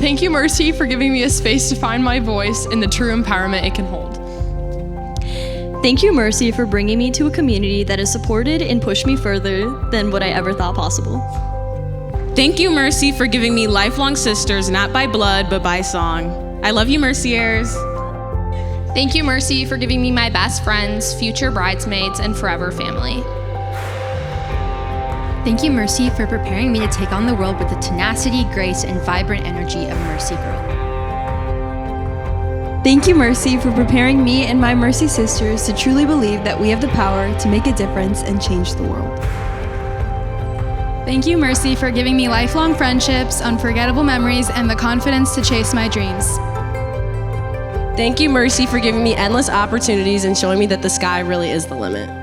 Thank you, Mercy, for giving me a space to find my voice and the true empowerment it can hold. Thank you, Mercy, for bringing me to a community that has supported and pushed me further than what I ever thought possible. Thank you, Mercy, for giving me lifelong sisters, not by blood, but by song. I love you, Merciers. Thank you, Mercy, for giving me my best friends, future bridesmaids, and forever family. Thank you, Mercy, for preparing me to take on the world with the tenacity, grace, and vibrant energy of Mercy Girl. Thank you, Mercy, for preparing me and my Mercy sisters to truly believe that we have the power to make a difference and change the world. Thank you, Mercy, for giving me lifelong friendships, unforgettable memories, and the confidence to chase my dreams. Thank you, Mercy, for giving me endless opportunities and showing me that the sky really is the limit.